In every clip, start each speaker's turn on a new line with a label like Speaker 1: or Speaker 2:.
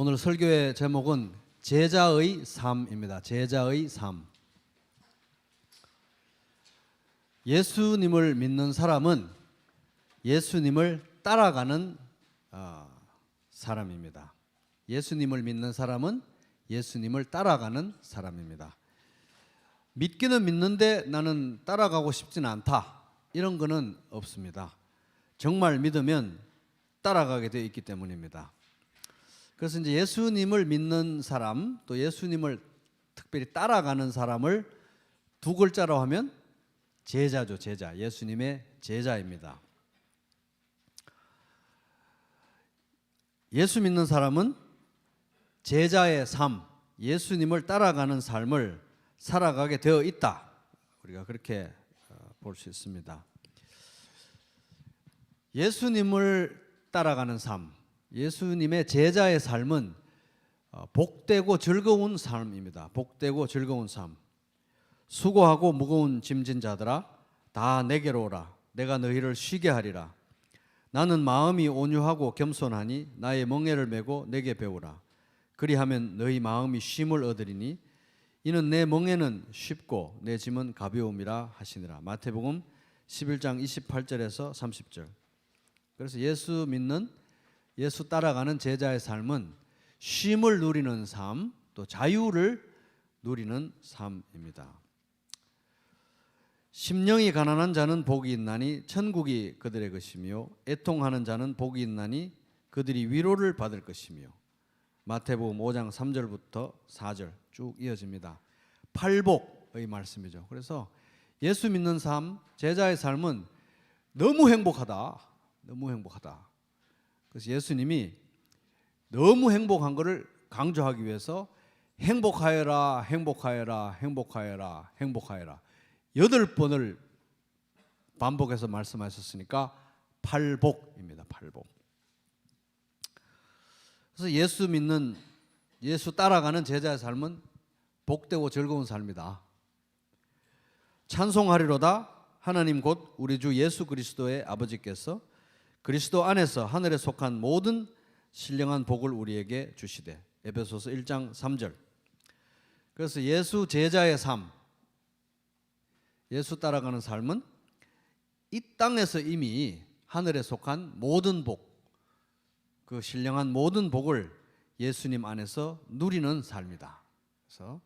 Speaker 1: 오늘 설교의 제목은 제자의 삶입니다. 제자의 삶. 예수님을 믿는 사람은 예수님을 따라가는 사람입니다. 예수님을 믿는 사람은 예수님을 따라가는 사람입니다. 믿기는 믿는데 나는 따라가고 싶지는 않다, 이런 거는 없습니다. 정말 믿으면 따라가게 되어 있기 때문입니다. 그래서 이제 예수님을 믿는 사람, 또 예수님을 특별히 따라가는 사람을 두 글자로 하면 제자죠. 제자. 예수님의 제자입니다. 예수 믿는 사람은 제자의 삶, 예수님을 따라가는 삶을 살아가게 되어 있다. 우리가 그렇게 볼 수 있습니다. 예수님을 따라가는 삶, 예수님의 제자의 삶은 복되고 즐거운 삶입니다. 복되고 즐거운 삶. 수고하고 무거운 짐진 자들아 다 내게로 오라. 내가 너희를 쉬게 하리라. 나는 마음이 온유하고 겸손하니 나의 멍에를 메고 내게 배우라. 그리하면 너희 마음이 쉼을 얻으리니 이는 내 멍에는 쉽고 내 짐은 가벼움이라 하시니라. 마태복음 11장 28절에서 30절. 그래서 예수 믿는, 예수 따라가는 제자의 삶은 쉼을 누리는 삶, 또 자유를 누리는 삶입니다. 심령이 가난한 자는 복이 있나니 천국이 그들의 것이며 애통하는 자는 복이 있나니 그들이 위로를 받을 것이며. 마태복음 5장 3절부터 4절 쭉 이어집니다. 팔복의 말씀이죠. 그래서 예수 믿는 삶, 제자의 삶은 너무 행복하다. 너무 행복하다. 그래서 예수님이 너무 행복한 것을 강조하기 위해서 행복하여라, 행복하여라, 행복하여라, 행복하여라 8번을 반복해서 말씀하셨으니까 팔복입니다. 팔복. 그래서 예수 믿는, 예수 따라가는 제자의 삶은 복되고 즐거운 삶이다. 찬송하리로다. 하나님 곧 우리 주 예수 그리스도의 아버지께서 그리스도 안에서 하늘에 속한 모든 신령한 복을 우리에게 주시되. 에베소서 1장 3절. 그래서 예수 제자의 삶, 예수 따라가는 삶은 이 땅에서 이미 하늘에 속한 모든 복, 그 신령한 모든 복을 예수님 안에서 누리는 삶이다. 그래서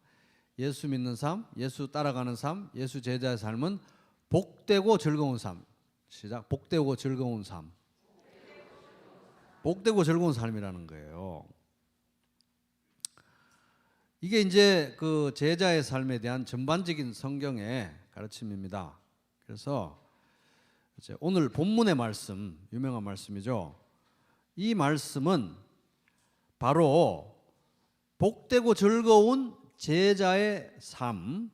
Speaker 1: 예수 믿는 삶, 예수 따라가는 삶, 예수 제자의 삶은 복되고 즐거운 삶. 시작. 복되고 즐거운 삶. 복되고 즐거운 삶이라는 거예요. 이게 이제 그 제자의 삶에 대한 전반적인 성경의 가르침입니다. 그래서 이제 오늘 본문의 말씀, 유명한 말씀이죠. 이 말씀은 바로 복되고 즐거운 제자의 삶,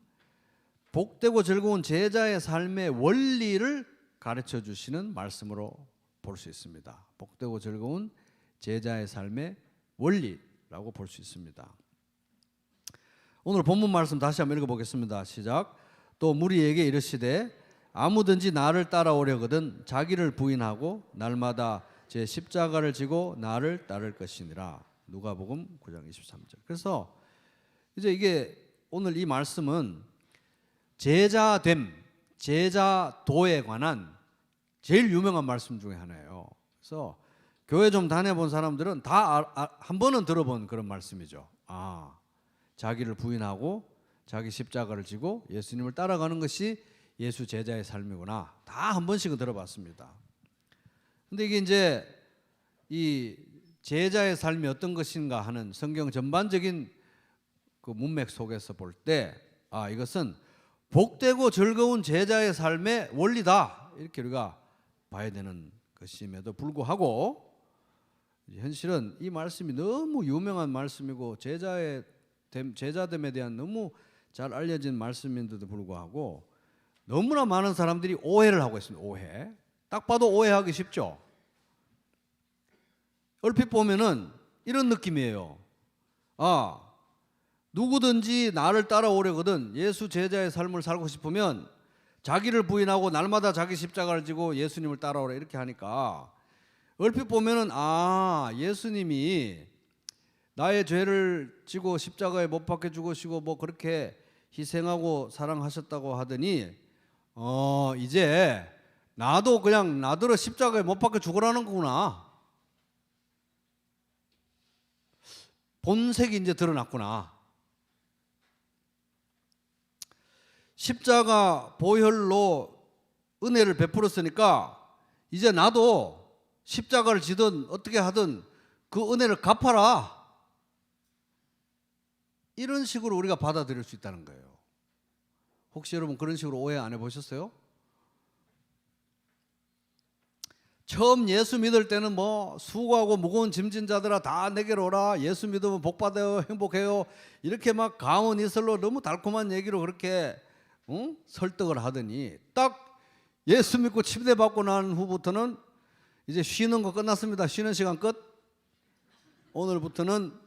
Speaker 1: 복되고 즐거운 제자의 삶의 원리를 가르쳐 주시는 말씀으로 볼 수 있습니다. 복되고 즐거운 제자의 삶의 원리라고 볼 수 있습니다. 오늘 본문 말씀 다시 한번 읽어보겠습니다. 시작. 또 무리에게 이르시되 아무든지 나를 따라오려거든 자기를 부인하고 날마다 제 십자가를 지고 나를 따를 것이니라. 누가복음 9장 23절. 그래서 이제 이게 오늘 이 말씀은 제자됨, 제자도에 관한 제일 유명한 말씀 중에 하나예요. 그래서 교회 좀 다녀본 사람들은 다 한 번은 들어본 그런 말씀이죠. 자기를 부인하고 자기 십자가를 지고 예수님을 따라가는 것이 예수 제자의 삶이구나. 다 한 번씩은 들어봤습니다. 근데 이게 이제 이 제자의 삶이 어떤 것인가 하는 성경 전반적인 그 문맥 속에서 볼 때 이것은 복되고 즐거운 제자의 삶의 원리다, 이렇게 우리가 봐야 되는 것임에도 불구하고 현실은 이 말씀이 너무 유명한 말씀이고 제자됨에 대한 너무 잘 알려진 말씀인데도 불구하고 너무나 많은 사람들이 오해를 하고 있습니다. 오해. 딱 봐도 오해하기 쉽죠. 얼핏 보면은 이런 느낌이에요. 누구든지 나를 따라오려거든 예수 제자의 삶을 살고 싶으면 자기를 부인하고 날마다 자기 십자가를 지고 예수님을 따라오라, 이렇게 하니까 얼핏 보면은 예수님이 나의 죄를 지고 십자가에 못 박혀 죽으시고 뭐 그렇게 희생하고 사랑하셨다고 하더니 이제 나도 그냥 나더러 십자가에 못 박혀 죽으라는 거구나. 본색이 이제 드러났구나. 십자가 보혈로 은혜를 베풀었으니까 이제 나도 십자가를 지든 어떻게 하든 그 은혜를 갚아라. 이런 식으로 우리가 받아들일 수 있다는 거예요. 혹시 여러분 그런 식으로 오해 안 해보셨어요? 처음 예수 믿을 때는 뭐 수고하고 무거운 짐진 자들아 다 내게로 오라. 예수 믿으면 복 받아요. 행복해요. 이렇게 막 강원 이설로 너무 달콤한 얘기로 그렇게 설득을 하더니 딱 예수 믿고 침대 받고 난 후부터는 이제 쉬는 거 끝났습니다. 쉬는 시간 끝. 오늘부터는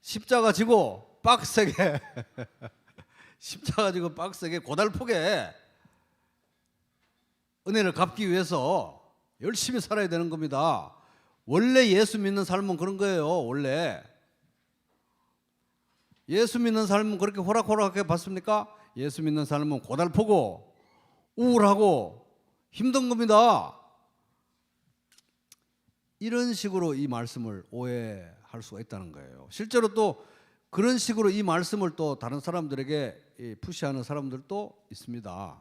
Speaker 1: 십자가 지고 빡세게 십자가 지고 빡세게 고달프게 은혜를 갚기 위해서 열심히 살아야 되는 겁니다. 원래 예수 믿는 삶은 그런 거예요. 원래 예수 믿는 삶은 그렇게 호락호락하게 받습니까? 예수 믿는 삶은 고달프고 우울하고 힘든 겁니다. 이런 식으로 이 말씀을 오해할 수가 있다는 거예요. 실제로 또 그런 식으로 이 말씀을 또 다른 사람들에게 푸시하는 사람들도 있습니다.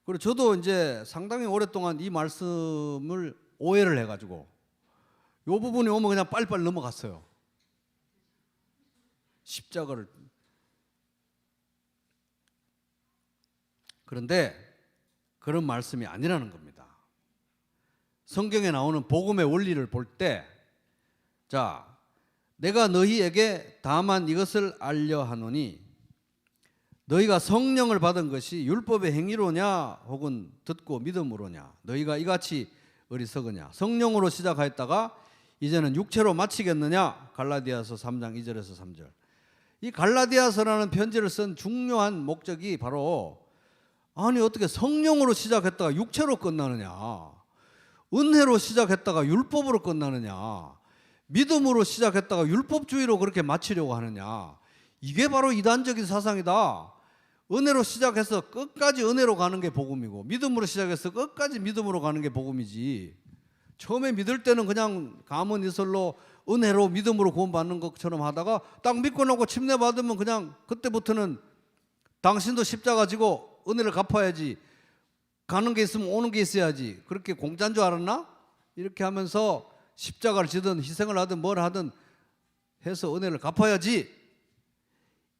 Speaker 1: 그리고 저도 이제 상당히 오랫동안 이 말씀을 오해를 해가지고 이 부분이 오면 그냥 빨리빨리 넘어갔어요. 십자가를. 그런데 그런 말씀이 아니라는 겁니다. 성경에 나오는 복음의 원리를 볼 때, 자, 내가 너희에게 다만 이것을 알려 하노니 너희가 성령을 받은 것이 율법의 행위로냐 혹은 듣고 믿음으로냐. 너희가 이같이 어리석으냐. 성령으로 시작하였다가 이제는 육체로 마치겠느냐. 갈라디아서 3장 2절에서 3절. 이 갈라디아서라는 편지를 쓴 중요한 목적이 바로 아니 어떻게 성령으로 시작했다가 육체로 끝나느냐. 은혜로 시작했다가 율법으로 끝나느냐. 믿음으로 시작했다가 율법주의로 그렇게 마치려고 하느냐. 이게 바로 이단적인 사상이다. 은혜로 시작해서 끝까지 은혜로 가는 게 복음이고 믿음으로 시작해서 끝까지 믿음으로 가는 게 복음이지. 처음에 믿을 때는 그냥 감언 이설로 은혜로 믿음으로 구원받는 것처럼 하다가 딱 믿고 나고 침례 받으면 그냥 그때부터는 당신도 십자가 지고 은혜를 갚아야지. 가는 게 있으면 오는 게 있어야지. 그렇게 공짜인 줄 알았나? 이렇게 하면서 십자가를 지든 희생을 하든 뭘 하든 해서 은혜를 갚아야지.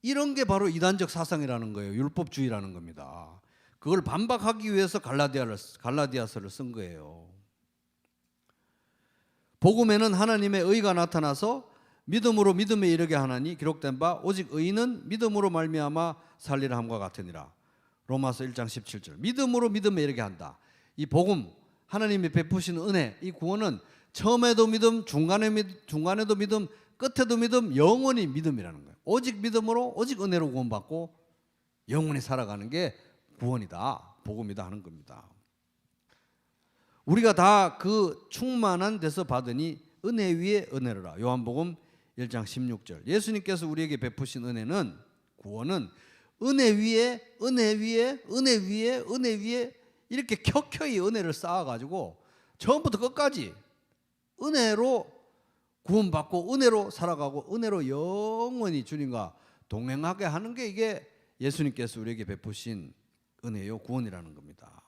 Speaker 1: 이런 게 바로 이단적 사상이라는 거예요. 율법주의라는 겁니다. 그걸 반박하기 위해서 갈라디아서를 쓴 거예요. 복음에는 하나님의 의가 나타나서 믿음으로 믿음에 이르게 하나니 기록된 바 오직 의인은 믿음으로 말미암아 살리라 함과 같으니라. 로마서 1장 17절. 믿음으로 믿음에 이르게 한다. 이 복음, 하나님이 베푸시는 은혜, 이 구원은 처음에도 믿음, 중간에도 믿음, 끝에도 믿음, 영원히 믿음이라는 거예요. 오직 믿음으로, 오직 은혜로 구원받고 영원히 살아가는 게 구원이다, 복음이다 하는 겁니다. 우리가 다 그 충만한 데서 받으니 은혜 위에 은혜로라. 요한복음 1장 16절. 예수님께서 우리에게 베푸신 은혜는, 구원은 은혜 위에 은혜 위에 은혜 위에 은혜 위에 이렇게 켜켜이 은혜를 쌓아가지고 처음부터 끝까지 은혜로 구원받고 은혜로 살아가고 은혜로 영원히 주님과 동행하게 하는 게 이게 예수님께서 우리에게 베푸신 은혜요, 구원이라는 겁니다.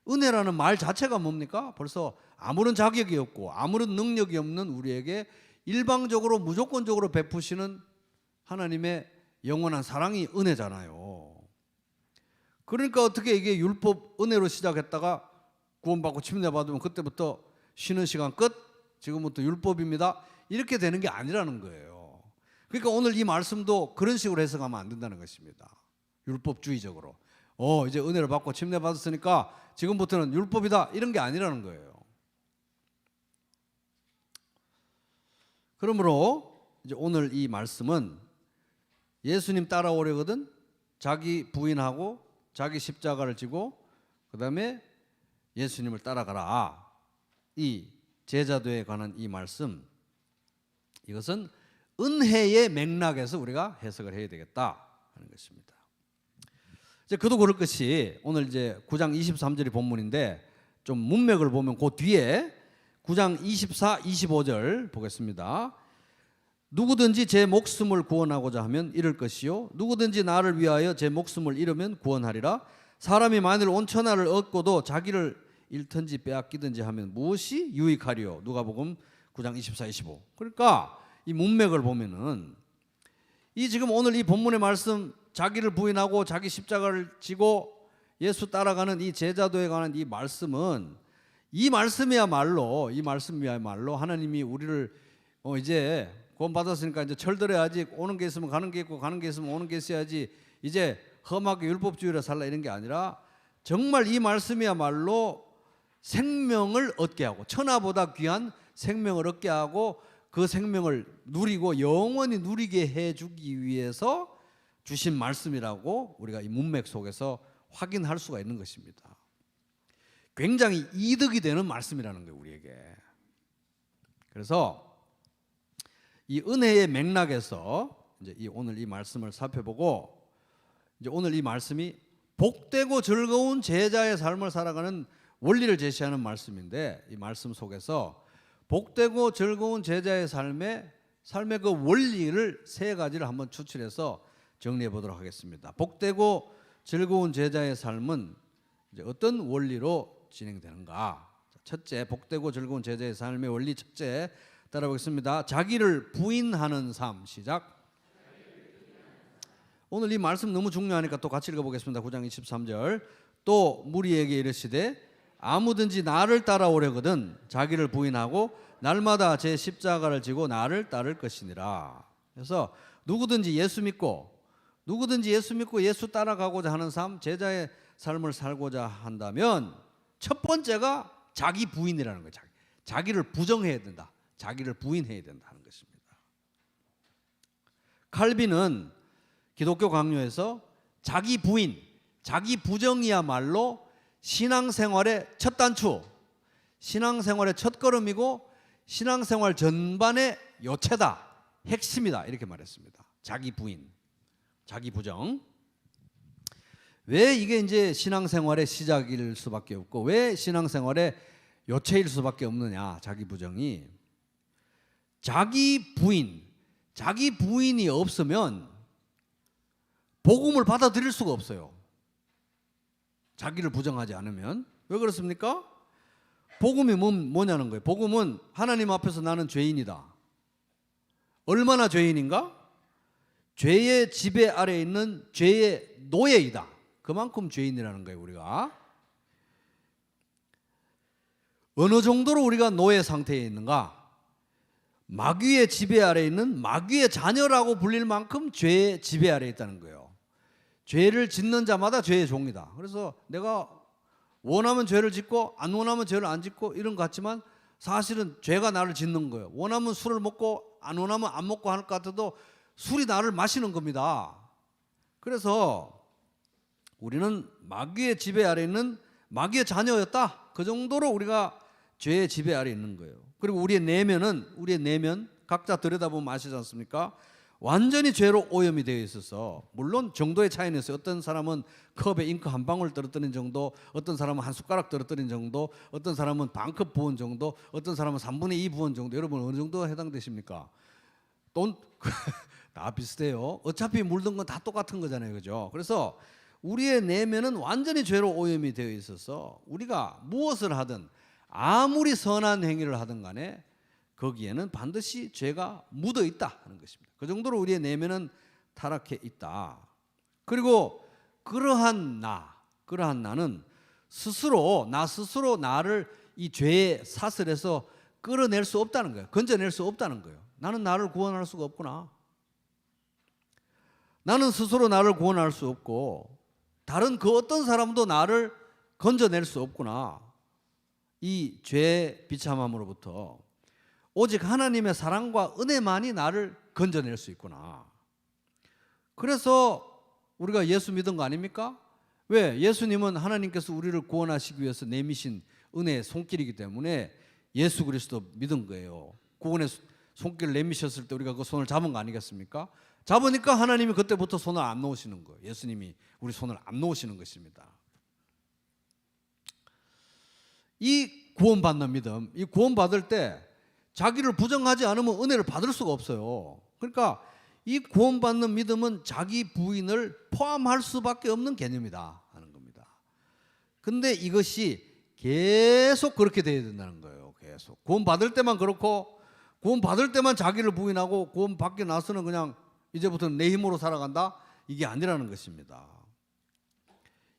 Speaker 1: 은혜라는 말 자체가 뭡니까? 벌써 아무런 자격이 없고 아무런 능력이 없는 우리에게 일방적으로 무조건적으로 베푸시는 하나님의 영원한 사랑이 은혜잖아요. 그러니까 어떻게 이게 율법 은혜로 시작했다가 구원받고 침례받으면 그때부터 쉬는 시간 끝, 지금부터 율법입니다, 이렇게 되는 게 아니라는 거예요. 그러니까 오늘 이 말씀도 그런 식으로 해석하면 안 된다는 것입니다. 율법주의적으로 이제 은혜를 받고 침례받았으니까 지금부터는 율법이다, 이런 게 아니라는 거예요. 그러므로 이제 오늘 이 말씀은 예수님 따라오려거든 자기 부인하고 자기 십자가를 지고 그 다음에 예수님을 따라가라. 이 제자도에 관한 이 말씀, 이것은 은혜의 맥락에서 우리가 해석을 해야 되겠다 하는 것입니다. 이제 그도 그럴 것이 오늘 이제 9장 23절이 본문인데 좀 문맥을 보면 그 뒤에 9장 24, 25절 보겠습니다. 누구든지 제 목숨을 구원하고자 하면 잃을 것이요 누구든지 나를 위하여 제 목숨을 잃으면 구원하리라. 사람이 만일 온 천하를 얻고도 자기를 잃든지 빼앗기든지 하면 무엇이 유익하리요? 누가복음 9장 24, 25. 그러니까 이 문맥을 보면은 이 지금 오늘 이 본문의 말씀 자기를 부인하고 자기 십자가를 지고 예수 따라가는 이 제자도에 관한 이 말씀은 이 말씀이야말로 하나님이 우리를 이제 구원받았으니까 이제 철들어야지 오는 게 있으면 가는 게 있고 가는 게 있으면 오는 게 있어야지 이제 험하게 율법주의로 살라 이런 게 아니라 정말 이 말씀이야말로 생명을 얻게 하고 천하보다 귀한 생명을 얻게 하고 그 생명을 누리고 영원히 누리게 해주기 위해서 주신 말씀이라고 우리가 이 문맥 속에서 확인할 수가 있는 것입니다. 굉장히 이득이 되는 말씀이라는 거예요, 우리에게. 그래서 이 은혜의 맥락에서 이제 오늘 이 말씀을 살펴보고 이제 오늘 이 말씀이 복되고 즐거운 제자의 삶을 살아가는 원리를 제시하는 말씀인데 이 말씀 속에서 복되고 즐거운 제자의 삶의 그 원리를 세 가지를 한번 추출해서 정리해 보도록 하겠습니다. 복되고 즐거운 제자의 삶은 이제 어떤 원리로 진행되는가? 첫째, 복되고 즐거운 제자의 삶의 원리 첫째 따라보겠습니다. 자기를 부인하는 삶. 시작. 오늘 이 말씀 너무 중요하니까 또 같이 읽어보겠습니다. 9장 23절. 또 무리에게 이르시되 아무든지 나를 따라오려거든 자기를 부인하고 날마다 제 십자가를 지고 나를 따를 것이니라. 그래서 누구든지 예수 믿고 예수 따라가고자 하는 삶, 제자의 삶을 살고자 한다면 첫 번째가 자기 부인이라는 거예요. 자기를 부정해야 된다. 자기를 부인해야 된다 하는 것입니다. 칼빈은 기독교 강요에서 자기 부인, 자기 부정이야말로 신앙생활의 첫 단추, 신앙생활의 첫 걸음이고 신앙생활 전반의 요체다, 핵심이다 이렇게 말했습니다. 자기 부인, 자기 부정. 왜 이게 이제 신앙생활의 시작일 수밖에 없고 왜 신앙생활의 요체일 수밖에 없느냐? 자기 부정이 자기 부인이 없으면 복음을 받아들일 수가 없어요. 자기를 부정하지 않으면. 왜 그렇습니까? 복음이 뭐냐는 거예요. 복음은 하나님 앞에서 나는 죄인이다. 얼마나 죄인인가? 죄의 지배 아래에 있는 죄의 노예이다. 그만큼 죄인이라는 거예요, 우리가. 어느 정도로 우리가 노예 상태에 있는가? 마귀의 지배 아래에 있는 마귀의 자녀라고 불릴 만큼 죄의 지배 아래에 있다는 거예요. 죄를 짓는 자마다 죄의 종이다. 그래서 내가 원하면 죄를 짓고 안 원하면 죄를 안 짓고 이런 것 같지만 사실은 죄가 나를 짓는 거예요. 원하면 술을 먹고 안 원하면 안 먹고 할 것 같아도 술이 나를 마시는 겁니다. 그래서 우리는 마귀의 지배 아래 있는 마귀의 자녀였다. 그 정도로 우리가 죄의 지배 아래 있는 거예요. 그리고 우리의 내면 각자 들여다보면 아시지 않습니까? 완전히 죄로 오염이 되어 있어서 물론 정도의 차이는 있어요. 어떤 사람은 컵에 잉크 한 방울 떨어뜨린 정도, 어떤 사람은 한 숟가락 떨어뜨린 정도, 어떤 사람은 반컵 부은 정도, 어떤 사람은 3분의 2 부은 정도. 여러분 어느 정도 해당되십니까? 다 비슷해요. 어차피 물든 건 다 똑같은 거잖아요, 그죠? 그래서 우리의 내면은 완전히 죄로 오염이 되어 있어서 우리가 무엇을 하든 아무리 선한 행위를 하든 간에 거기에는 반드시 죄가 묻어 있다 하는 것입니다. 그 정도로 우리의 내면은 타락해 있다. 그리고 그러한 나는 스스로 나를 이 죄의 사슬에서 끌어낼 수 없다는 거예요. 건져낼 수 없다는 거예요. 나는 나를 구원할 수가 없구나. 나는 스스로 나를 구원할 수 없고 다른 그 어떤 사람도 나를 건져낼 수 없구나. 이 죄의 비참함으로부터 오직 하나님의 사랑과 은혜만이 나를 건져낼 수 있구나. 그래서 우리가 예수 믿은 거 아닙니까? 왜? 예수님은 하나님께서 우리를 구원하시기 위해서 내미신 은혜의 손길이기 때문에 예수 그리스도 믿은 거예요. 구원의 손길 내미셨을 때 우리가 그 손을 잡은 거 아니겠습니까? 잡으니까 하나님이 그때부터 손을 안 놓으시는 거예요. 예수님이 우리 손을 안 놓으시는 것입니다. 이 구원받는 믿음, 이 구원받을 때 자기를 부정하지 않으면 은혜를 받을 수가 없어요. 그러니까 이 구원받는 믿음은 자기 부인을 포함할 수밖에 없는 개념이다 하는 겁니다. 근데 이것이 계속 그렇게 돼야 된다는 거예요. 계속 구원받을 때만 그렇고, 구원받을 때만 자기를 부인하고 구원받고 나서는 그냥 이제부터는 내 힘으로 살아간다, 이게 아니라는 것입니다.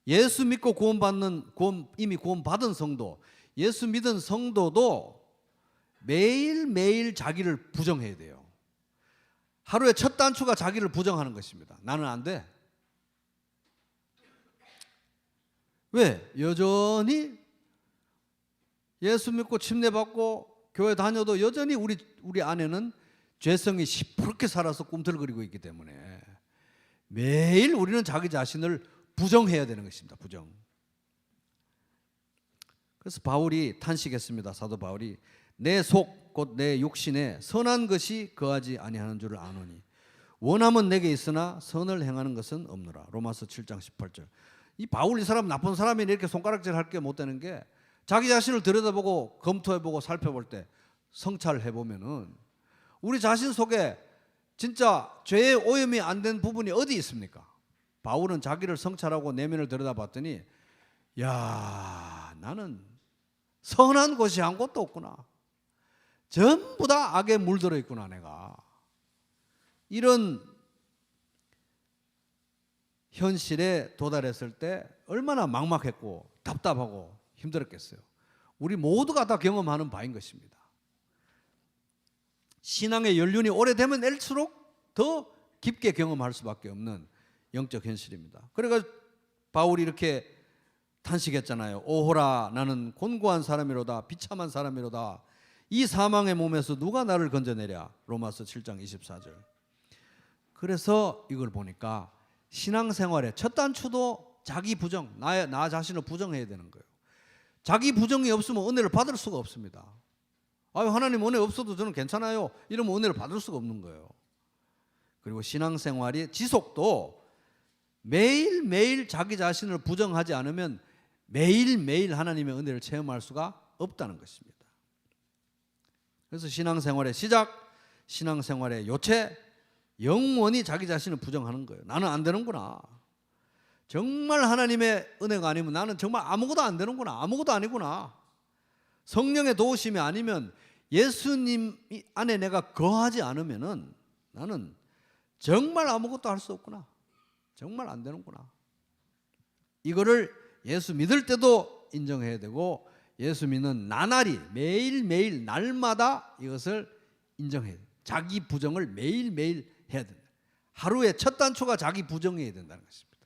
Speaker 1: 예수 믿고 이미 구원받은 성도, 예수 믿은 성도도 매일매일 자기를 부정해야 돼요. 하루에 첫 단추가 자기를 부정하는 것입니다. 나는 안 돼. 왜? 여전히 예수 믿고 침례받고 교회 다녀도 여전히 우리 안에는 죄성이 시퍼렇게 살아서 꿈틀거리고 있기 때문에 매일 우리는 자기 자신을 부정해야 되는 것입니다. 부정. 그래서 바울이 탄식했습니다. 사도 바울이 내 속 곧 내 육신에 선한 것이 거하지 아니하는 줄을 아노니 원함은 내게 있으나 선을 행하는 것은 없노라. 로마서 7장 18절. 이 바울 이 사람 나쁜 사람이 이렇게 손가락질 할 게 못 되는 게 자기 자신을 들여다보고 검토해보고 살펴볼 때 성찰해보면은 우리 자신 속에 진짜 죄의 오염이 안 된 부분이 어디 있습니까? 바울은 자기를 성찰하고 내면을 들여다봤더니 야, 나는 선한 것이 한 곳도 없구나. 전부 다 악에 물들어 있구나 내가. 이런 현실에 도달했을 때 얼마나 막막했고 답답하고 힘들었겠어요. 우리 모두가 다 경험하는 바인 것입니다. 신앙의 연륜이 오래되면 될수록 더 깊게 경험할 수밖에 없는 영적 현실입니다. 그래서 바울이 이렇게 탄식했잖아요. 오호라 나는 곤고한 사람이로다 비참한 사람이로다 이 사망의 몸에서 누가 나를 건져내랴. 로마서 7장 24절. 그래서 이걸 보니까 신앙생활의 첫 단추도 자기 부정, 나 자신을 부정해야 되는 거예요. 자기 부정이 없으면 은혜를 받을 수가 없습니다. 아유, 하나님 은혜 없어도 저는 괜찮아요 이러면 은혜를 받을 수가 없는 거예요. 그리고 신앙생활의 지속도 매일매일 자기 자신을 부정하지 않으면 매일매일 하나님의 은혜를 체험할 수가 없다는 것입니다. 그래서 신앙생활의 시작, 신앙생활의 요체, 영원히 자기 자신을 부정하는 거예요. 나는 안 되는구나. 정말 하나님의 은혜가 아니면 나는 정말 아무것도 안 되는구나. 아무것도 아니구나. 성령의 도우심이 아니면 예수님 안에 내가 거하지 않으면은 나는 정말 아무것도 할 수 없구나. 정말 안 되는구나. 이거를 예수 믿을 때도 인정해야 되고 예수 믿는 나날이 매일매일 날마다 이것을 인정해야 돼요. 자기 부정을 매일매일 해야 된다. 하루에 첫 단추가 자기 부정해야 된다는 것입니다.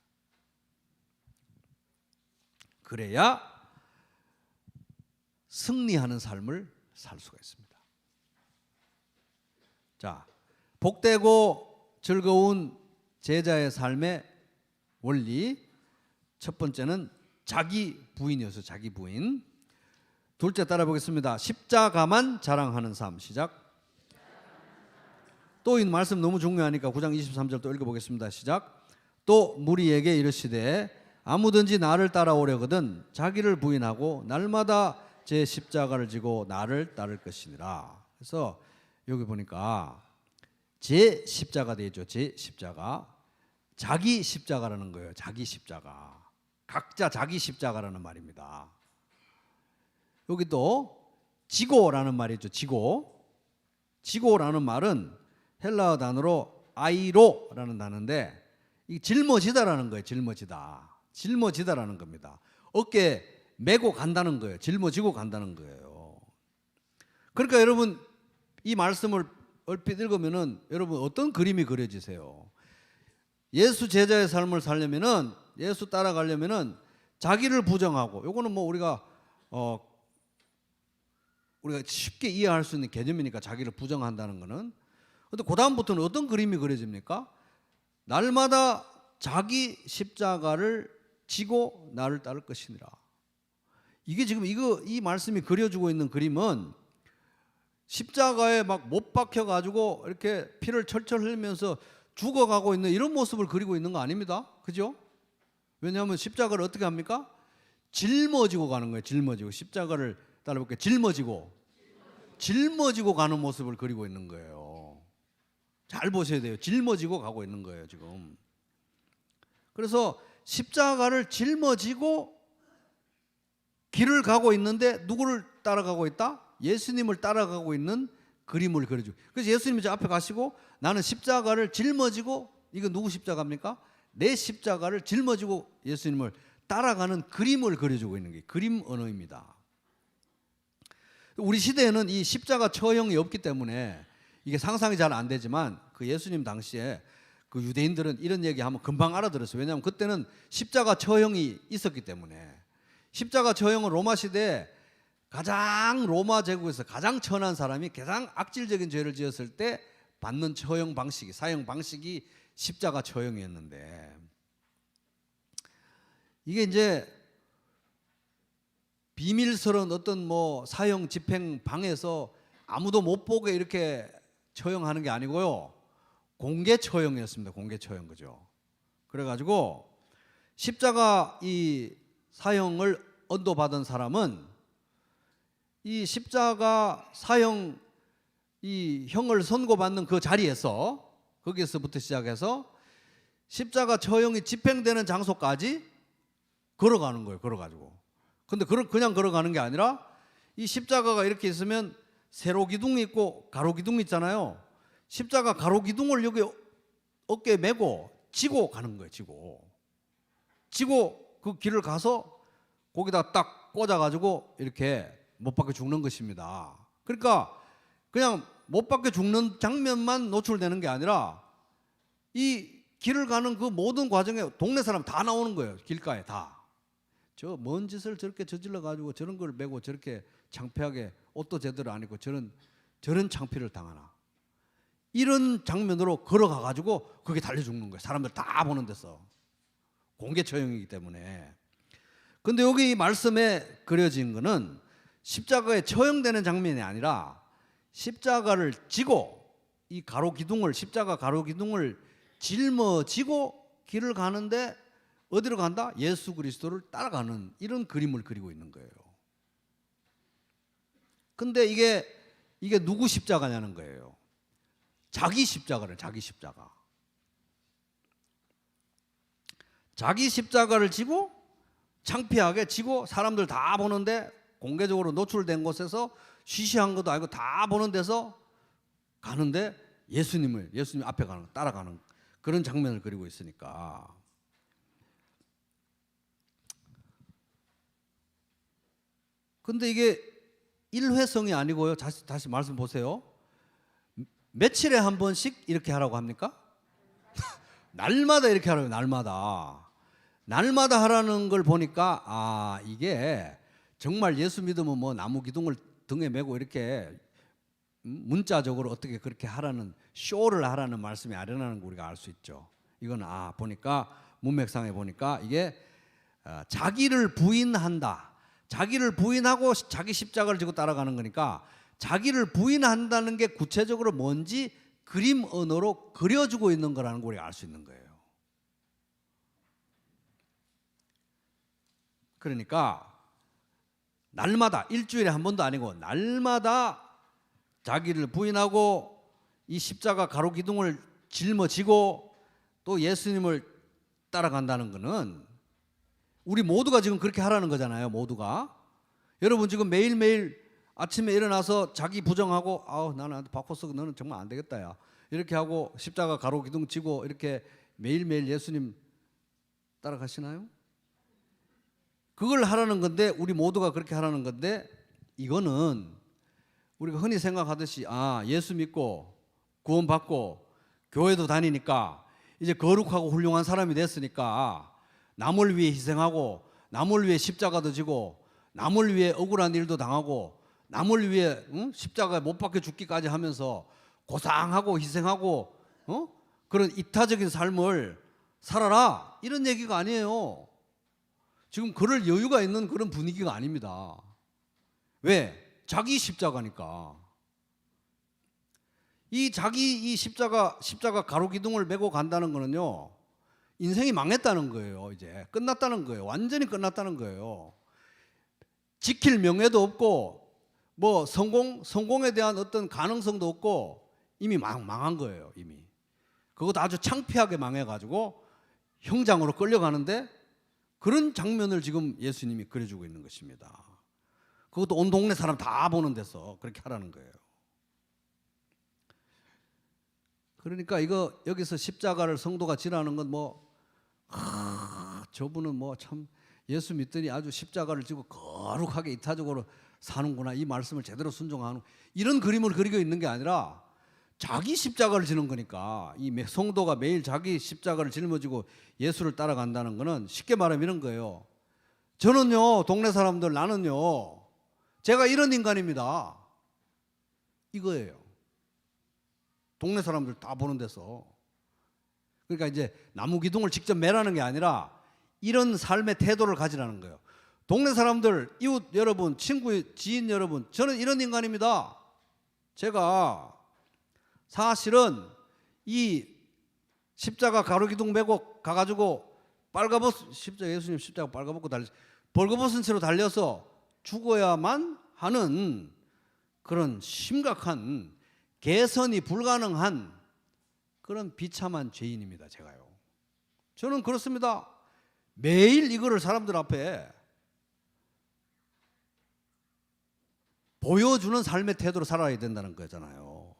Speaker 1: 그래야 승리하는 삶을 살 수가 있습니다. 자, 복되고 즐거운 제자의 삶의 원리 첫 번째는 자기 부인이어서 자기 부인. 둘째 따라 보겠습니다. 십자가만 자랑하는 삶. 시작. 또 이 말씀 너무 중요하니까 9장 23절 또 읽어보겠습니다. 시작. 또 무리에게 이르시되 아무든지 나를 따라오려거든 자기를 부인하고 날마다 제 십자가를 지고 나를 따를 것이니라. 그래서 여기 보니까 제 십자가 되죠. 제 십자가. 자기 십자가라는 거예요. 자기 십자가. 각자 자기 십자가라는 말입니다. 여기 또 지고라는 말이 있죠. 지고라는 말은 헬라어 단어로 아이로라는 단어인데 이 짊어지다라는 거예요. 짊어지다라는 겁니다. 어깨에 메고 간다는 거예요. 짊어지고 간다는 거예요. 그러니까 여러분 이 말씀을 얼핏 읽으면은 여러분 어떤 그림이 그려지세요? 예수 제자의 삶을 살려면은 예수 따라가려면은 자기를 부정하고 요거는 뭐 우리가 쉽게 이해할 수 있는 개념이니까 자기를 부정한다는 거는. 근데 그 다음부터는 어떤 그림이 그려집니까? 날마다 자기 십자가를 지고 나를 따를 것이니라. 이게 지금 이 말씀이 그려주고 있는 그림은 십자가에 막 못 박혀 가지고 이렇게 피를 철철 흘리면서 죽어가고 있는 이런 모습을 그리고 있는 거 아닙니다. 그죠? 왜냐하면 십자가를 어떻게 합니까? 짊어지고 가는 거예요. 짊어지고. 십자가를 따라볼게요. 짊어지고 가는 모습을 그리고 있는 거예요. 잘 보셔야 돼요. 짊어지고 가고 있는 거예요, 지금. 그래서 십자가를 짊어지고 길을 가고 있는데 누구를 따라가고 있다? 예수님을 따라가고 있는 그림을 그려주고. 그래서 예수님이 저 앞에 가시고 나는 십자가를 짊어지고, 이거 누구 십자가입니까? 내 십자가를 짊어지고 예수님을 따라가는 그림을 그려주고 있는 게 그림 언어입니다. 우리 시대에는 이 십자가 처형이 없기 때문에 이게 상상이 잘 안 되지만 그 예수님 당시에 그 유대인들은 이런 얘기하면 금방 알아들었어요. 왜냐하면 그때는 십자가 처형이 있었기 때문에. 십자가 처형은 로마 시대에 가장 로마 제국에서 가장 천한 사람이 가장 악질적인 죄를 지었을 때 받는 처형 방식이, 사형 방식이 십자가 처형이었는데, 이게 이제 비밀스러운 어떤 뭐 사형 집행 방에서 아무도 못 보게 이렇게 처형하는 게 아니고요, 공개 처형이었습니다. 공개 처형. 그죠? 그래가지고 십자가 이 사형을 언도받은 사람은 이 십자가 사형 이 형을 선고받는 그 자리에서, 거기에서부터 시작해서 십자가 처형이 집행되는 장소까지 걸어가는 거예요. 걸어가지고. 근데 그냥 걸어가는 게 아니라 이 십자가가 이렇게 있으면 세로 기둥이 있고 가로 기둥이 있잖아요. 십자가 가로 기둥을 여기 어깨에 메고 지고 가는 거예요. 지고 그 길을 가서 거기다 딱 꽂아가지고 이렇게 못 박혀 죽는 것입니다. 그러니까 그냥 못 박혀 죽는 장면만 노출되는 게 아니라 이 길을 가는 그 모든 과정에 동네 사람 다 나오는 거예요. 길가에 다. 저 뭔 짓을 저렇게 저질러 가지고 저런 걸 메고 저렇게 창피하게 옷도 제대로 안 입고 저런 창피를 당하나. 이런 장면으로 걸어가 가지고 거기 달려 죽는 거예요. 사람들 다 보는 데서. 공개 처형이기 때문에. 근데 여기 말씀에 그려진 거는 십자가에 처형되는 장면이 아니라 십자가를 지고 이 가로 기둥을, 십자가 가로 기둥을 짊어지고 길을 가는데 어디로 간다? 예수 그리스도를 따라가는 이런 그림을 그리고 있는 거예요. 근데 이게 누구 십자가냐는 거예요. 자기 십자가를, 자기 십자가. 자기 십자가를 지고 창피하게 지고 사람들 다 보는데 공개적으로 노출된 곳에서 쉬쉬한 것도 아니고 다 보는 데서 가는데 예수님 앞에 따라가는 그런 장면을 그리고 있으니까. 근데 이게 일회성이 아니고요. 다시 말씀 보세요. 며칠에 한 번씩 이렇게 하라고 합니까? 날마다 이렇게 하라고. 날마다 하라는 걸 보니까 이게 정말 예수 믿으면 뭐 나무 기둥을 등에 메고 이렇게 문자적으로 어떻게 그렇게 하라는, 쇼를 하라는 말씀이 아니라는 거 우리가 알 수 있죠. 이건 보니까 문맥상에 보니까 이게 자기를 부인한다. 자기를 부인하고 자기 십자가를 지고 따라가는 거니까 자기를 부인한다는 게 구체적으로 뭔지 그림 언어로 그려주고 있는 거라는 걸 우리가 알 수 있는 거예요. 그러니까 날마다, 일주일에 한 번도 아니고 날마다 자기를 부인하고 이 십자가 가로 기둥을 짊어지고 또 예수님을 따라간다는 것은 우리 모두가 지금 그렇게 하라는 거잖아요. 모두가. 여러분 지금 매일매일 아침에 일어나서 자기 부정하고 나는 바꿨어, 너는 정말 안 되겠다 야, 이렇게 하고 십자가 가로 기둥 지고 이렇게 매일매일 예수님 따라가시나요? 그걸 하라는 건데, 우리 모두가 그렇게 하라는 건데, 이거는 우리가 흔히 생각하듯이 예수 믿고 구원받고 교회도 다니니까 이제 거룩하고 훌륭한 사람이 됐으니까 남을 위해 희생하고 남을 위해 십자가도 지고 남을 위해 억울한 일도 당하고 남을 위해 십자가에 못 박혀 죽기까지 하면서 고상하고 희생하고 그런 이타적인 삶을 살아라, 이런 얘기가 아니에요. 지금 그럴 여유가 있는 그런 분위기가 아닙니다. 왜? 자기 십자가니까. 이 십자가 가로기둥을 메고 간다는 거는요, 인생이 망했다는 거예요. 이제 끝났다는 거예요. 완전히 끝났다는 거예요. 지킬 명예도 없고 뭐 성공에 대한 어떤 가능성도 없고 이미 망한 거예요. 이미 그것도 아주 창피하게 망해가지고 형장으로 끌려가는데, 그런 장면을 지금 예수님이 그려주고 있는 것입니다. 그것도 온 동네 사람 다 보는 데서 그렇게 하라는 거예요. 그러니까 이거 여기서 십자가를 성도가 지라는 건 저분은 참 예수 믿더니 아주 십자가를 지고 거룩하게 이타적으로 사는구나, 이 말씀을 제대로 순종하는, 이런 그림을 그리고 있는 게 아니라 자기 십자가를 지는 거니까, 이 성도가 매일 자기 십자가를 짊어지고 예수를 따라간다는 거는 쉽게 말하면 이런 거예요. 저는요, 동네 사람들, 나는요, 제가 이런 인간입니다, 이거예요. 동네 사람들 다 보는 데서. 그러니까 이제 나무 기둥을 직접 매라는 게 아니라 이런 삶의 태도를 가지라는 거예요. 동네 사람들, 이웃 여러분, 친구, 지인 여러분, 저는 이런 인간입니다. 제가 사실은 이 십자가 가로기둥 메고 가가지고 예수님 십자가 빨가벗고 벌거벗은 채로 달려서 죽어야만 하는 그런 심각한, 개선이 불가능한 그런 비참한 죄인입니다. 제가요. 저는 그렇습니다. 매일 이거를 사람들 앞에 보여주는 삶의 태도로 살아야 된다는 거잖아요.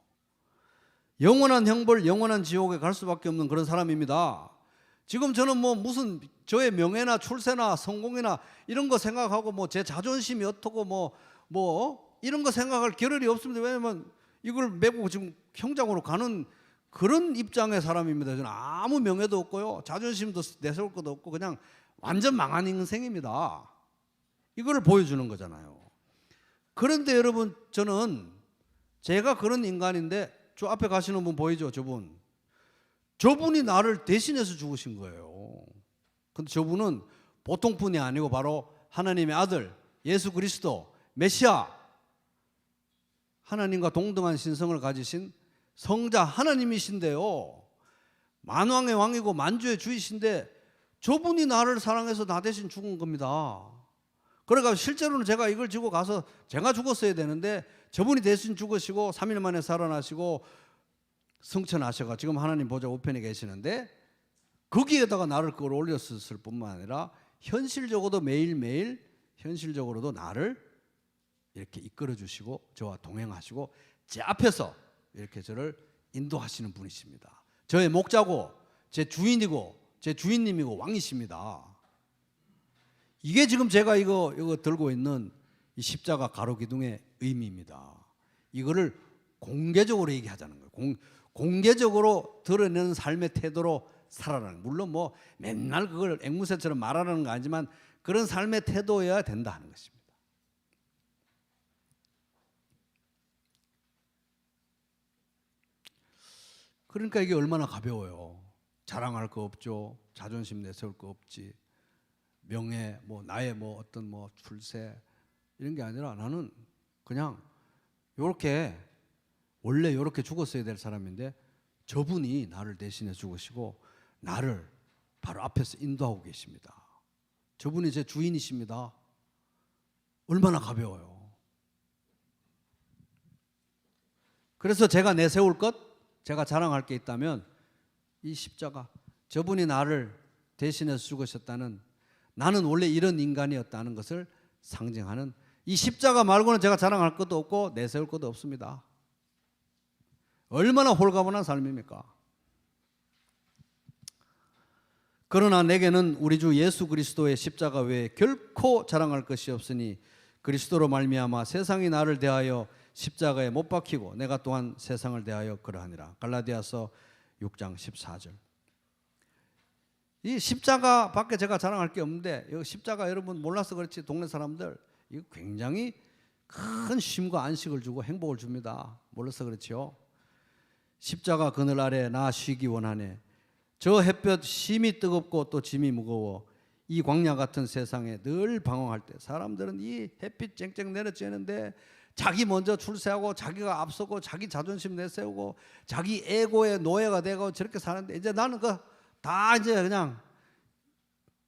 Speaker 1: 영원한 형벌, 영원한 지옥에 갈 수밖에 없는 그런 사람입니다. 지금 저는 무슨 저의 명예나 출세나 성공이나 이런 거 생각하고 제 자존심이 어떻고 이런 거 생각할 겨를이 없습니다. 왜냐면 이걸 메고 지금 형장으로 가는 그런 입장의 사람입니다. 저는 아무 명예도 없고요, 자존심도 내세울 것도 없고 그냥 완전 망한 인생입니다. 이걸 보여주는 거잖아요. 그런데 여러분, 저는 제가 그런 인간인데, 저 앞에 가시는 분 보이죠? 저분이 나를 대신해서 죽으신 거예요. 근데 저분은 보통 분이 아니고 바로 하나님의 아들 예수 그리스도 메시아, 하나님과 동등한 신성을 가지신 성자 하나님이신데요, 만왕의 왕이고 만주의 주이신데 저분이 나를 사랑해서 나 대신 죽은 겁니다. 그러니까 실제로는 제가 이걸 지고 가서 제가 죽었어야 되는데 저분이 대신 죽으시고 3일 만에 살아나시고 승천하셔가 지금 하나님 보좌 우편에 계시는데, 거기에다가 나를 끌어올렸을 뿐만 아니라 현실적으로도 매일매일 현실적으로도 나를 이렇게 이끌어 주시고 저와 동행하시고 제 앞에서 이렇게 저를 인도하시는 분이십니다. 저의 목자고 제 주인이고 제 주인님이고 왕이십니다. 이게 지금 제가 이거 들고 있는 이 십자가 가로기둥의 의미입니다. 이거를 공개적으로 얘기하자는 거예요. 공개적으로 드러내는 삶의 태도로 살아라는, 물론 맨날 그걸 앵무새처럼 말하는 거 아니지만 그런 삶의 태도여야 된다 하는 것입니다. 그러니까 이게 얼마나 가벼워요. 자랑할 거 없죠. 자존심 내세울 거 없지. 명예, 나의 어떤 출세 이런 게 아니라 나는 그냥 원래 이렇게 죽었어야 될 사람인데 저분이 나를 대신해 죽으시고 나를 바로 앞에서 인도하고 계십니다. 저분이 제 주인이십니다. 얼마나 가벼워요. 그래서 제가 내세울 것, 제가 자랑할 게 있다면 이 십자가, 저분이 나를 대신해서 죽으셨다는, 나는 원래 이런 인간이었다는 것을 상징하는 이 십자가 말고는 제가 자랑할 것도 없고 내세울 것도 없습니다. 얼마나 홀가분한 삶입니까? 그러나 내게는 우리 주 예수 그리스도의 십자가 외에 결코 자랑할 것이 없으니 그리스도로 말미암아 세상이 나를 대하여 십자가에 못 박히고 내가 또한 세상을 대하여 그러하니라. 갈라디아서 6장 14절. 이 십자가 밖에 제가 자랑할 게 없는데, 이 십자가 여러분 몰라서 그렇지 동네 사람들 이거 굉장히 큰 쉼과 안식을 주고 행복을 줍니다. 몰라서 그렇지요. 십자가 그늘 아래 나 쉬기 원하네. 저 햇볕 심이 뜨겁고 또 짐이 무거워. 이 광야 같은 세상에 늘 방황할 때 사람들은 이 햇빛 쨍쨍 내려쬐는데 자기 먼저 출세하고 자기가 앞서고 자기 자존심 내세우고 자기 에고의 노예가 되고 저렇게 사는데 이제 나는 다 이제 그냥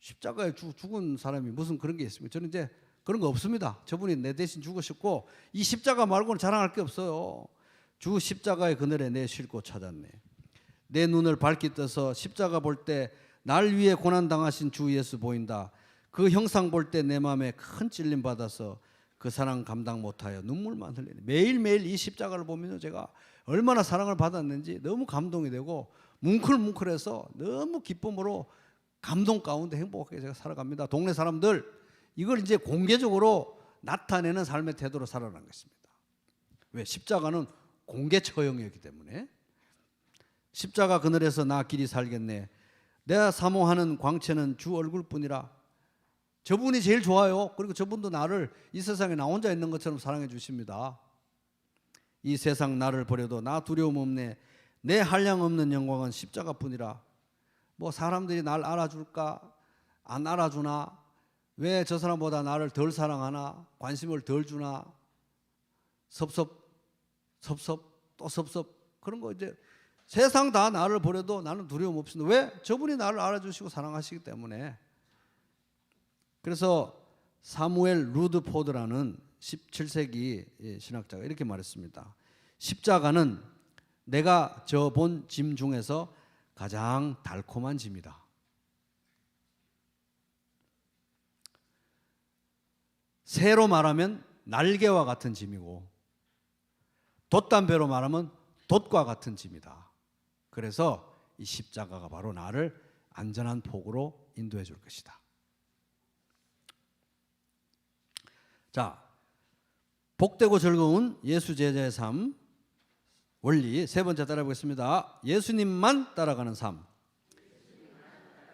Speaker 1: 십자가에 죽은 사람이 무슨 그런 게 있습니까? 저는 이제 그런 거 없습니다. 저분이 내 대신 죽으셨고 이 십자가 말고는 자랑할 게 없어요. 주 십자가의 그늘에 내 쉴 곳 찾았네. 내 눈을 밝게 떠서 십자가 볼 때 날 위해 고난 당하신 주 예수 보인다. 그 형상 볼 때 내 마음에 큰 찔림 받아서 그 사랑 감당 못하여 눈물만 흘리네. 매일매일 이 십자가를 보면요, 제가 얼마나 사랑을 받았는지 너무 감동이 되고 뭉클뭉클해서 너무 기쁨으로 감동 가운데 행복하게 제가 살아갑니다. 동네 사람들 이걸 이제 공개적으로 나타내는 삶의 태도로 살아가는 것입니다. 왜? 십자가는 공개 처형이었기 때문에. 십자가 그늘에서 나 길이 살겠네. 내가 사모하는 광채는 주 얼굴뿐이라. 저분이 제일 좋아요. 그리고 저분도 나를 이 세상에 나 혼자 있는 것처럼 사랑해 주십니다. 이 세상 나를 버려도 나 두려움 없네. 내 한량 없는 영광은 십자가뿐이라. 뭐 사람들이 날 알아줄까? 안 알아주나? 왜 저 사람보다 나를 덜 사랑하나? 관심을 덜 주나? 섭섭 또 섭섭 그런 거 이제 세상 다 나를 버려도 나는 두려움 없습니다. 왜? 저분이 나를 알아주시고 사랑하시기 때문에. 그래서 사무엘 루드포드라는 17세기 신학자가 이렇게 말했습니다. 십자가는 내가 져본 짐 중에서 가장 달콤한 짐이다. 새로 말하면 날개와 같은 짐이고 돛담배로 말하면 돛과 같은 짐이다. 그래서 이 십자가가 바로 나를 안전한 폭으로 인도해 줄 것이다. 자, 복되고 즐거운 예수 제자의 삶 원리 세 번째 따라해 보겠습니다. 예수님만 따라가는 삶.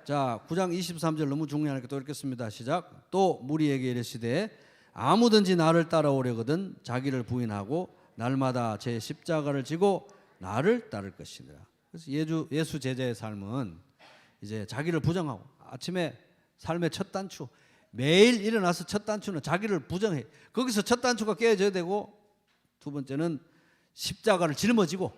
Speaker 1: 자, 9장 23절 너무 중요하니까 또 읽겠습니다. 시작. 또 무리에게 이르시되 아무든지 나를 따라오려거든 자기를 부인하고 날마다 제 십자가를 지고 나를 따를 것이니라. 그래서 예수 제자의 삶은 이제 자기를 부정하고 아침에 삶의 첫 단추 매일 일어나서 첫 단추는 자기를 부정해. 거기서 첫 단추가 깨어져야 되고 두 번째는 십자가를 짊어지고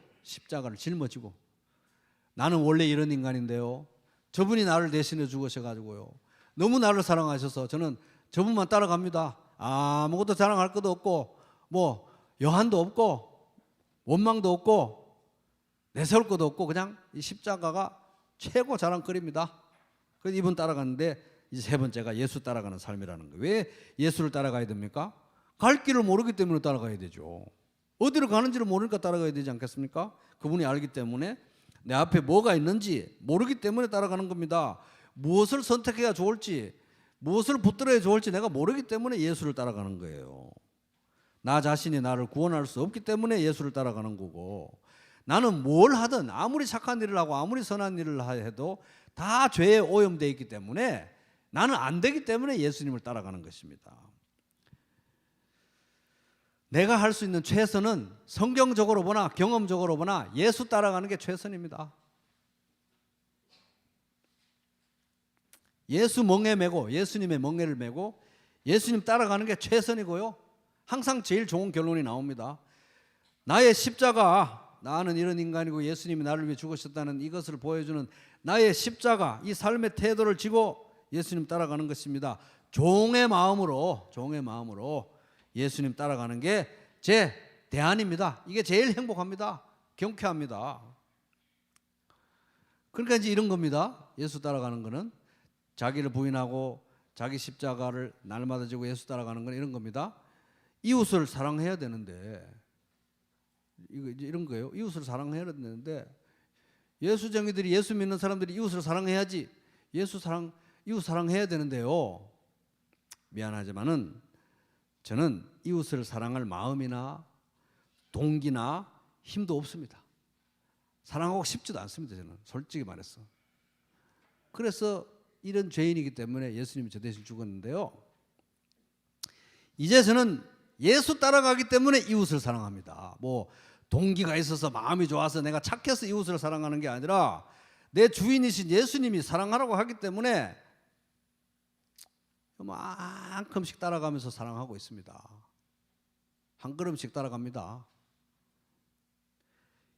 Speaker 1: 나는 원래 이런 인간인데요. 저분이 나를 대신해 죽으셔가지고요. 너무 나를 사랑하셔서 저는 저분만 따라갑니다. 아무것도 자랑할 것도 없고 뭐 여한도 없고 원망도 없고 내세울 것도 없고 그냥 이 십자가가 최고 자랑거리입니다. 그래서 이분 따라갔는데 이제 세 번째가 예수 따라가는 삶이라는 거예요. 왜 예수를 따라가야 됩니까? 갈 길을 모르기 때문에 따라가야 되죠. 어디로 가는지를 모르니까 따라가야 되지 않겠습니까? 그분이 알기 때문에 내 앞에 뭐가 있는지 모르기 때문에 따라가는 겁니다. 무엇을 선택해야 좋을지 무엇을 붙들어야 좋을지 내가 모르기 때문에 예수를 따라가는 거예요. 나 자신이 나를 구원할 수 없기 때문에 예수를 따라가는 거고 나는 뭘 하든 아무리 착한 일을 하고 아무리 선한 일을 해도 다 죄에 오염되어 있기 때문에 나는 안 되기 때문에 예수님을 따라가는 것입니다. 내가 할 수 있는 최선은 성경적으로 보나 경험적으로 보나 예수 따라가는 게 최선입니다. 예수 멍에 메고 예수님의 멍에를 메고 예수님 따라가는 게 최선이고요. 항상 제일 좋은 결론이 나옵니다. 나의 십자가 나는 이런 인간이고 예수님이 나를 위해 죽으셨다는 이것을 보여주는 나의 십자가 이 삶의 태도를 지고 예수님 따라가는 것입니다. 종의 마음으로 예수님 따라가는 게 제 대안입니다. 이게 제일 행복합니다. 경쾌합니다. 그러니까 이제 이런 겁니다. 예수 따라가는 거는 자기를 부인하고 자기 십자가를 날마다 지고 예수 따라가는 건 이런 겁니다. 이웃을 사랑해야 되는데 이런 거예요. 이웃을 사랑해야 되는데 예수쟁이들이 예수 믿는 사람들이 이웃을 사랑해야지 이웃 사랑해야 되는데요. 미안하지만은 저는 이웃을 사랑할 마음이나 동기나 힘도 없습니다. 사랑하고 싶지도 않습니다. 저는 솔직히 말해서. 그래서 이런 죄인이기 때문에 예수님이 저 대신 죽었는데요. 이제 저는 예수 따라가기 때문에 이웃을 사랑합니다. 뭐 동기가 있어서 마음이 좋아서 내가 착해서 이웃을 사랑하는 게 아니라 내 주인이신 예수님이 사랑하라고 하기 때문에 요만큼씩 따라가면서 사랑하고 있습니다. 한 걸음씩 따라갑니다.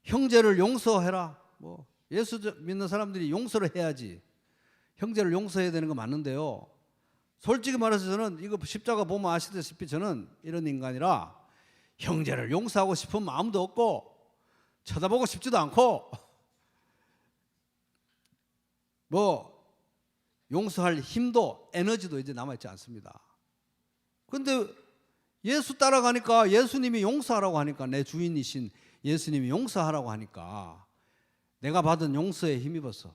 Speaker 1: 형제를 용서해라. 뭐 예수 믿는 사람들이 용서를 해야지. 형제를 용서해야 되는 거 맞는데요. 솔직히 말해서 저는 이거 십자가 보면 아시다시피 저는 이런 인간이라 형제를 용서하고 싶은 마음도 없고 쳐다보고 싶지도 않고 뭐 용서할 힘도 에너지도 이제 남아있지 않습니다. 그런데 예수 따라가니까 예수님이 용서하라고 하니까 내 주인이신 예수님이 용서하라고 하니까 내가 받은 용서에 힘입어서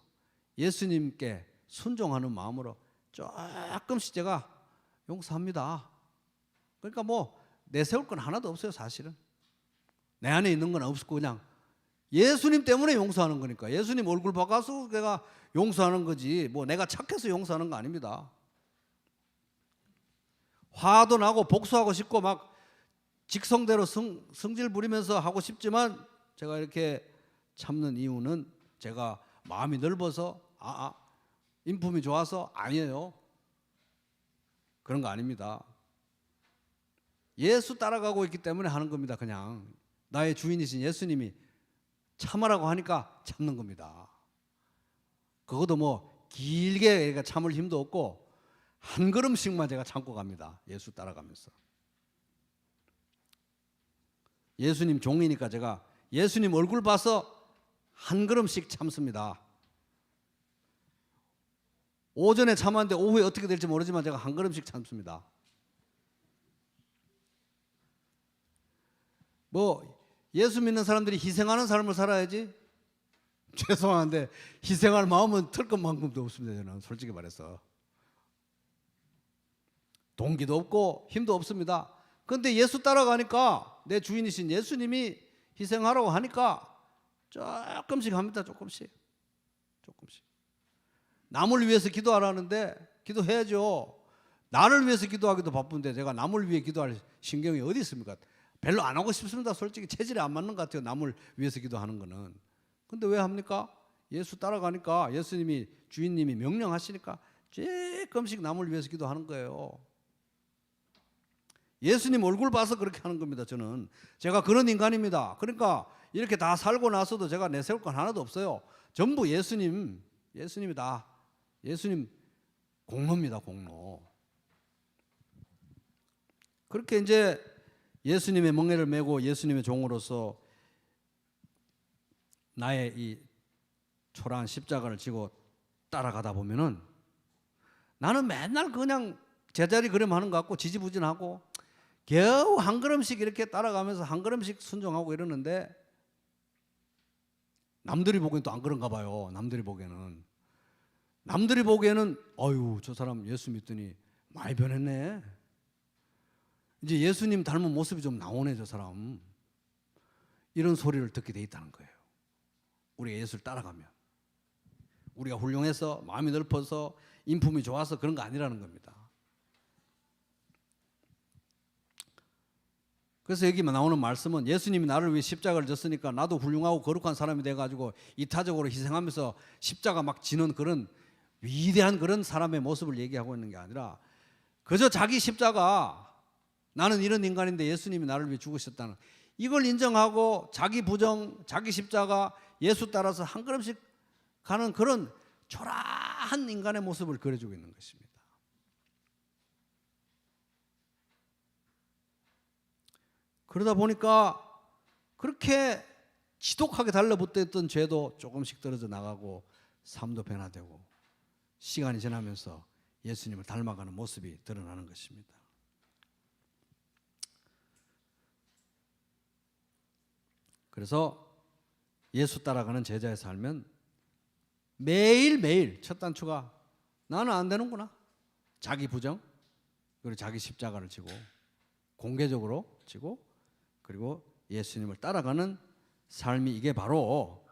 Speaker 1: 예수님께 순종하는 마음으로 조금씩 제가 용서합니다. 그러니까 뭐 내세울 건 하나도 없어요. 사실은 내 안에 있는 건 없고 그냥 예수님 때문에 용서하는 거니까 예수님 얼굴 바꿔서 내가 용서하는 거지 뭐 내가 착해서 용서하는 거 아닙니다. 화도 나고 복수하고 싶고 막 직성대로 성질 부리면서 하고 싶지만 제가 이렇게 참는 이유는 제가 마음이 넓어서 인품이 좋아서 아니에요. 그런 거 아닙니다. 예수 따라가고 있기 때문에 하는 겁니다. 그냥 나의 주인이신 예수님이 참으라고 하니까 참는 겁니다. 그것도 뭐 길게 참을 힘도 없고 한 걸음씩만 제가 참고 갑니다. 예수 따라가면서. 예수님 종이니까 제가 예수님 얼굴 봐서 한 걸음씩 참습니다. 오전에 참았는데 오후에 어떻게 될지 모르지만 제가 한 걸음씩 참습니다. 뭐 예수 믿는 사람들이 희생하는 삶을 살아야지. 죄송한데 희생할 마음은 털것만큼도 없습니다. 저는 솔직히 말해서 동기도 없고 힘도 없습니다. 그런데 예수 따라가니까 내 주인이신 예수님이 희생하라고 하니까 조금씩 합니다. 조금씩. 남을 위해서 기도하라는데 기도해야죠. 나를 위해서 기도하기도 바쁜데 제가 남을 위해 기도할 신경이 어디 있습니까? 별로 안 하고 싶습니다. 솔직히 체질에 안 맞는 것 같아요. 남을 위해서 기도하는 거는. 근데 왜 합니까? 예수 따라가니까 예수님이 주인님이 명령하시니까 조금씩 남을 위해서 기도하는 거예요. 예수님 얼굴 봐서 그렇게 하는 겁니다. 저는 제가 그런 인간입니다. 그러니까 이렇게 다 살고 나서도 제가 내세울 건 하나도 없어요. 전부 예수님이 다 예수님 공로입니다. 공로. 그렇게 이제 예수님의 멍에를 메고 예수님의 종으로서 나의 이 초라한 십자가를 지고 따라가다 보면은 나는 맨날 그냥 제자리 걸음하는 것 같고 지지부진하고 겨우 한 걸음씩 이렇게 따라가면서 한 걸음씩 순종하고 이러는데 남들이 보기엔 또 안 그런가 봐요. 남들이 보기에는 어유 저 사람 예수 믿더니 많이 변했네. 이제 예수님 닮은 모습이 좀 나오네 저 사람. 이런 소리를 듣게 돼 있다는 거예요. 우리가 예수를 따라가면 우리가 훌륭해서 마음이 넓어서 인품이 좋아서 그런 거 아니라는 겁니다. 그래서 여기 나오는 말씀은 예수님이 나를 위해 십자가를 졌으니까 나도 훌륭하고 거룩한 사람이 돼가지고 이타적으로 희생하면서 십자가 막 지는 그런 위대한 그런 사람의 모습을 얘기하고 있는 게 아니라 그저 자기 십자가 나는 이런 인간인데 예수님이 나를 위해 죽으셨다는 이걸 인정하고 자기 부정, 자기 십자가 예수 따라서 한 걸음씩 가는 그런 초라한 인간의 모습을 그려주고 있는 것입니다. 그러다 보니까 그렇게 지독하게 달라붙었던 죄도 조금씩 떨어져 나가고 삶도 변화되고 시간이 지나면서 예수님을 닮아가는 모습이 드러나는 것입니다. 그래서 예수 따라가는 제자의 삶은 매일매일 첫 단추가 나는 안 되는구나. 자기 부정 그리고 자기 십자가를 지고 공개적으로 지고 그리고 예수님을 따라가는 삶이 이게 바로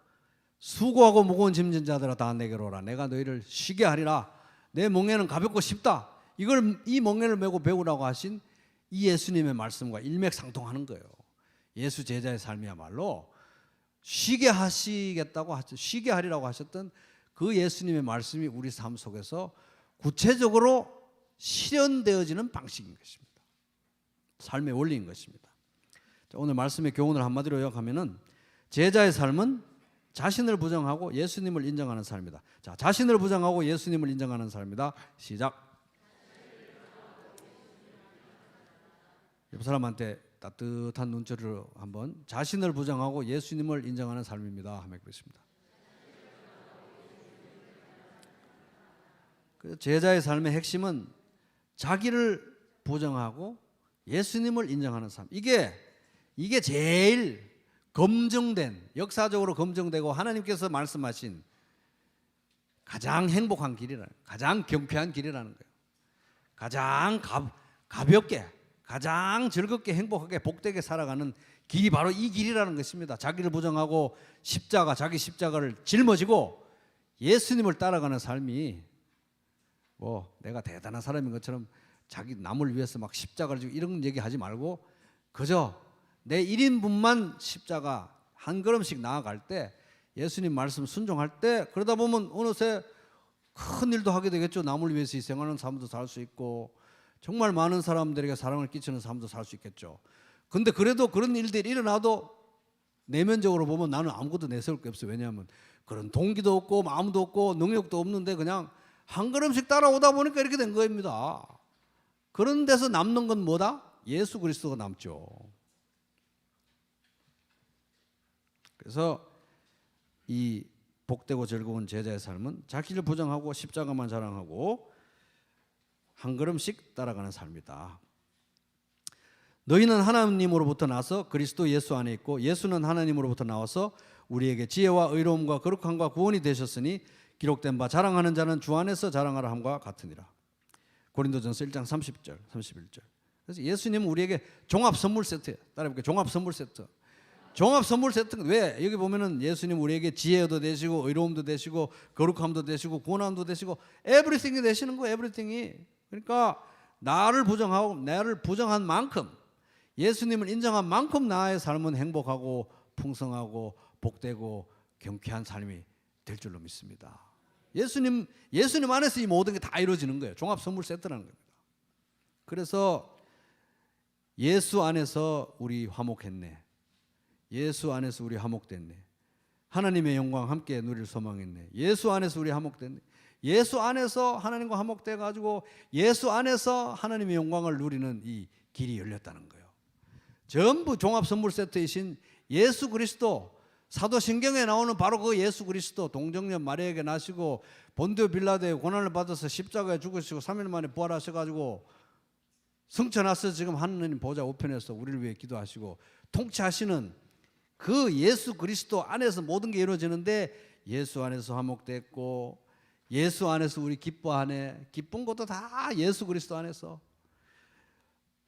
Speaker 1: 수고하고 무거운 짐진 자들아 다 내게로 오라. 내가 너희를 쉬게 하리라. 내 멍에는 가볍고 쉽다. 이 멍에를 메고 배우라고 하신 이 예수님의 말씀과 일맥상통하는 거예요. 예수 제자의 삶이야말로 쉬게 하시겠다고 쉬게 하리라고 하셨던 그 예수님의 말씀이 우리 삶 속에서 구체적으로 실현되어지는 방식인 것입니다. 삶의 원리인 것입니다. 오늘 말씀의 교훈을 한마디로 요약하면은 제자의 삶은 자신을 부정하고 예수님을 인정하는 삶이다. 자, 자신을 부정하고 예수님을 인정하는 삶이다. 시작. 옆 사람한테 따뜻한 눈초리로 한번 자신을 부정하고 예수님을 인정하는 삶입니다. 하면 그렇습니다. 제자의 삶의 핵심은 자기를 부정하고 예수님을 인정하는 삶. 이게 제일 검증된, 역사적으로 검증되고 하나님께서 말씀하신 가장 행복한 길이라는, 가장 경쾌한 길이라는 거예요. 가장 가볍게, 가장 즐겁게 행복하게 복되게 살아가는 길이 바로 이 길이라는 것입니다. 자기를 부정하고 자기 십자가를 짊어지고 예수님을 따라가는 삶이 뭐 내가 대단한 사람인 것처럼 자기 남을 위해서 막 십자가를 지고 이런 얘기하지 말고 그저 내 1인분만 십자가 한 걸음씩 나아갈 때 예수님 말씀 순종할 때 그러다 보면 어느새 큰 일도 하게 되겠죠. 남을 위해서 희생하는 삶도 살 수 있고 정말 많은 사람들에게 사랑을 끼치는 삶도 살 수 있겠죠. 근데 그래도 그런 일들이 일어나도 내면적으로 보면 나는 아무것도 내세울 게 없어요. 왜냐하면 그런 동기도 없고 마음도 없고 능력도 없는데 그냥 한 걸음씩 따라오다 보니까 이렇게 된 겁니다. 그런 데서 남는 건 뭐다? 예수 그리스도가 남죠. 그래서 이 복되고 즐거운 제자의 삶은 자기를 부정하고 십자가만 자랑하고 한 걸음씩 따라가는 삶이다. 너희는 하나님으로부터 나서 그리스도 예수 안에 있고 예수는 하나님으로부터 나와서 우리에게 지혜와 의로움과 거룩함과 구원이 되셨으니 기록된 바 자랑하는 자는 주 안에서 자랑하라 함과 같으니라. 고린도전서 1장 30절 31절. 그래서 예수님은 우리에게 종합 선물 세트예요. 따라해볼게요. 종합 선물 세트. 종합 선물 세트. 왜? 여기 보면은 예수님 우리에게 지혜도 되시고 의로움도 되시고 거룩함도 되시고 구원함도 되시고 에브리띵이 되시는 거예요. 에브리띵이. 그러니까 나를 부정한 만큼 예수님을 인정한 만큼 나의 삶은 행복하고 풍성하고 복되고 경쾌한 삶이 될 줄로 믿습니다. 예수님 안에서 이 모든 게 다 이루어지는 거예요. 종합 선물 세트라는 겁니다. 그래서 예수 안에서 우리 화목했네. 예수 안에서 우리 화목됐네. 하나님의 영광 함께 누릴 소망했네. 예수 안에서 우리 화목됐네. 예수 안에서 하나님과 화목돼 가지고 예수 안에서 하나님의 영광을 누리는 이 길이 열렸다는 거예요. 전부 종합 선물 세트이신 예수 그리스도, 사도신경에 나오는 바로 그 예수 그리스도, 동정녀 마리아에게 나시고 본디오 빌라도의 고난을 받아서 십자가에 죽으시고 3일 만에 부활하셔가지고 승천하셔서 지금 하느님 보좌 우편에서 우리를 위해 기도하시고 통치하시는 그 예수 그리스도 안에서 모든 게 이루어지는데 예수 안에서 화목됐고 예수 안에서 우리 기뻐하네. 기쁜 것도 다 예수 그리스도 안에서.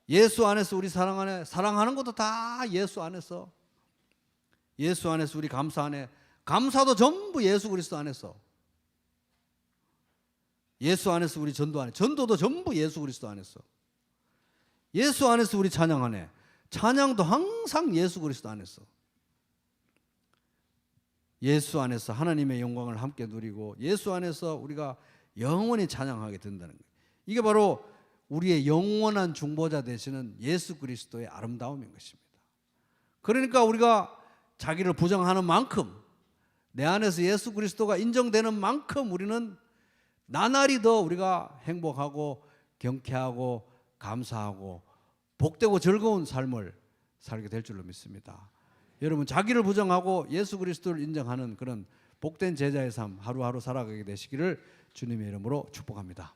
Speaker 1: 예수 안에서 우리 사랑하는 것도 다 예수 안에서. 예수 안에서 우리 감사하네. 감사도 전부 예수 그리스도 안에서. 예수 안에서 우리 전도하네. 전도도 전부 예수 그리스도 안에서. 예수 안에서 우리 찬양하네. 찬양도 항상 예수 그리스도 안에서. 예수 안에서 하나님의 영광을 함께 누리고 예수 안에서 우리가 영원히 찬양하게 된다는 거예요. 이게 바로 우리의 영원한 중보자 되시는 예수 그리스도의 아름다움인 것입니다. 그러니까 우리가 자기를 부정하는 만큼 내 안에서 예수 그리스도가 인정되는 만큼 우리는 나날이 더 우리가 행복하고 경쾌하고 감사하고 복되고 즐거운 삶을 살게 될 줄로 믿습니다. 여러분 자기를 부정하고 예수 그리스도를 인정하는 그런 복된 제자의 삶 하루하루 살아가게 되시기를 주님의 이름으로 축복합니다.